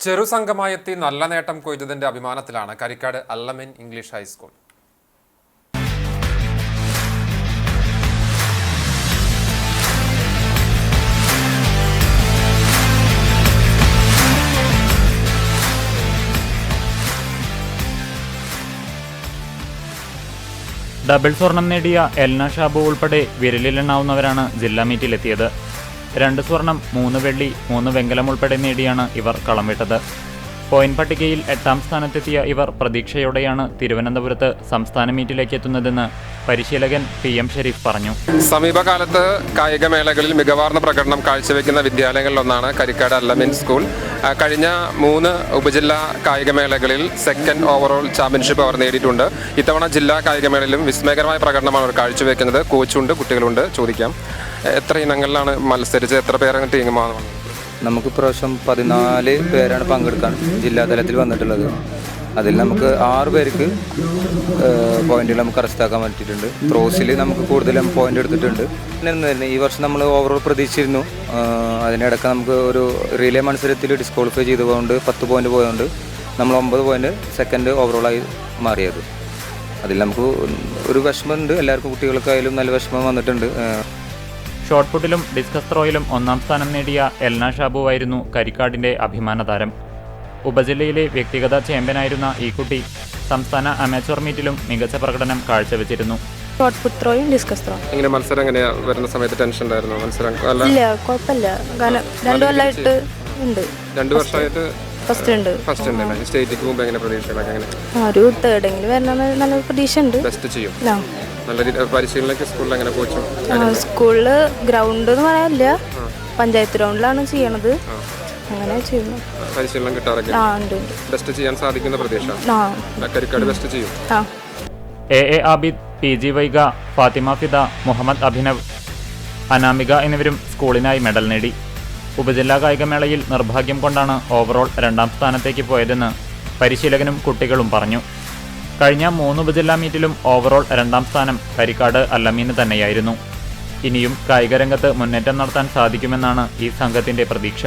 ചെറുസംഘമായെത്തി നല്ല നേട്ടം കൊയ്തതിന്റെ അഭിമാനത്തിലാണ് Karikkad അല്ലമിൻ English high school. Double സ്വർണം നേടിയ എൽന ഷാബു ഉൾപ്പെടെ വിരലിലെണ്ണാവുന്നവരാണ് ജില്ലാ മീറ്റിലെത്തിയത്. 2 സ്വർണം, 3 വെള്ളി, 3 വെങ്കലം ഉൾപ്പെടെ നേടിയാണ് ഇവർ കളം വിട്ടത്. പോയിന്റ് പട്ടികയിൽ 8ാം സ്ഥാനത്തെത്തിയ ഇവർ പ്രതീക്ഷയോടെയാണ് തിരുവനന്തപുരത്ത് സംസ്ഥാന മീറ്റിലേക്ക് എത്തുന്നതെന്ന് പരിശീലകൻ PM ഷെരീഫ് പറഞ്ഞു. സമീപകാലത്ത് കായികമേളകളിൽ മികവാർന്ന പ്രകടനം കാഴ്ചവെക്കുന്ന വിദ്യാലയങ്ങളിലൊന്നാണ് കരിക്കാട് അല്ലമിൻ സ്കൂൾ. കഴിഞ്ഞ 3 ഉപജില്ലാ കായികമേളകളിൽ സെക്കൻഡ് ഓവറോൾ ചാമ്പ്യൻഷിപ്പ് അവർ നേടിയിട്ടുണ്ട്. ഇത്തവണ ജില്ലാ കായികമേളയിലും വിസ്മയകരമായ പ്രകടനമാണ് അവർ കാഴ്ചവെക്കുന്നത്. കോച്ചുണ്ട്, കുട്ടികളുണ്ട്. ചോദിക്കാം, എത്ര ഇനങ്ങളിലാണ് മത്സരിച്ച്, എത്ര പേരാണ് ടീമാണ്? നമുക്ക് ഇപ്രാവശ്യം 14 പേരാണ് പങ്കെടുക്കാൻ ജില്ലാതലത്തിൽ വന്നിട്ടുള്ളത്. അതിൽ നമുക്ക് 6 പേർക്ക് പോയിന്റുകൾ നമുക്ക് കരസ്ഥമാക്കാൻ പറ്റിയിട്ടുണ്ട്. ത്രോസിൽ നമുക്ക് കൂടുതലും പോയിന്റ് എടുത്തിട്ടുണ്ട്. ഈ വർഷം നമ്മൾ ഓവറോൾ പ്രതീക്ഷിച്ചിരുന്നു. അതിനിടയ്ക്ക് നമുക്ക് ഒരു റിലേ മത്സരത്തിൽ ഡിസ്ക്വാളിഫൈ ചെയ്തുകൊണ്ട് 10 പോയിന്റ് പോയതുകൊണ്ട് നമ്മൾ 9 പോയിന്റ് സെക്കൻഡ് ഓവറോളായി മാറിയത്. അതിൽ നമുക്ക് ഒരു വിഷമമുണ്ട്. എല്ലാവർക്കും കുട്ടികൾക്കായാലും നല്ല വിഷമം വന്നിട്ടുണ്ട്. ഷോട്ട് പുട്ടിലും ഡിസ്കസ് ത്രോയിലും 1ാം സ്ഥാനം നേടിയ എൽന ഷാബുവായിരുന്നു കരിക്കാടിന്റെ അഭിമാന താരം. ഉപജില്ലയിലെ വ്യക്തിഗത ചാമ്പ്യനായിരുന്ന ഈ കുട്ടി സംസ്ഥാന അമാച്വർ മീറ്റിലും മികച്ച പ്രകടനം കാഴ്ചവെച്ചിരുന്നു. ഷോട്ട് പുട്ട് ത്രോയും ഡിസ്കസ് ത്രോ. ഇങ്ങനെ മത്സരം എങ്ങനെയാ വരുന്ന സമയത്ത് ടെൻഷൻ ഉണ്ടായിരുന്നു? മത്സരം ഇല്ല, കുഴപ്പമില്ല. 2 കൊല്ലമായിട്ട് ഉണ്ട്. 2 വർഷമായിട്ട് ഫസ്റ്റ് ഉണ്ട്. സ്റ്റേറ്റിക്ക് മുമ്പ് എങ്ങനെ പ്രതീക്ഷകളൊക്കെ എങ്ങനെ? ഒരു തേർഡെങ്കിലും വരണമെന്ന് നല്ല പ്രതീക്ഷ ഉണ്ട്. ബെസ്റ്റ് ചെയ്യും. നല്ല പരിശീലനമൊക്കെ സ്കൂളിൽ എങ്ങനെ കോച്ചും? സ്കൂളില് ഗ്രൗണ്ട് എന്ന് പറയാനില്ല, പഞ്ചായത്ത് ഗ്രൗണ്ടിലാണ് ചെയ്യണത്. അങ്ങനെ ചെയ്യുന്നു. പരിശീലനം കിട്ടാറൊക്കെ ബെസ്റ്റ് ചെയ്യാൻ സാധിക്കുന്ന പ്രതീക്ഷ. കരിക്കാട് ബെസ്റ്റ് ചെയ്യും. AA ആബിദ്, PG വൈഗ, ഫാത്തിമ ഫിദ, മുഹമ്മദ് അഭിനവ്, അനാമിക എന്നിവരും സ്കൂളിനായി മെഡൽ നേടി. ഉപജില്ലാ കായികമേളയിൽ നിർഭാഗ്യം കൊണ്ടാണ് ഓവറോൾ 2ാം സ്ഥാനത്തേക്ക് പോയതെന്ന് പരിശീലകനും കുട്ടികളും പറഞ്ഞു. കഴിഞ്ഞ 3 ഉപജില്ലാ മീറ്റിലും ഓവറോൾ 2ാം സ്ഥാനം കരിക്കാട് അല്ലമീന് തന്നെയായിരുന്നു. ഇനിയും കായികരംഗത്ത് മുന്നേറ്റം നടത്താൻ സാധിക്കുമെന്നാണ് ഈ സംഘത്തിന്റെ പ്രതീക്ഷ.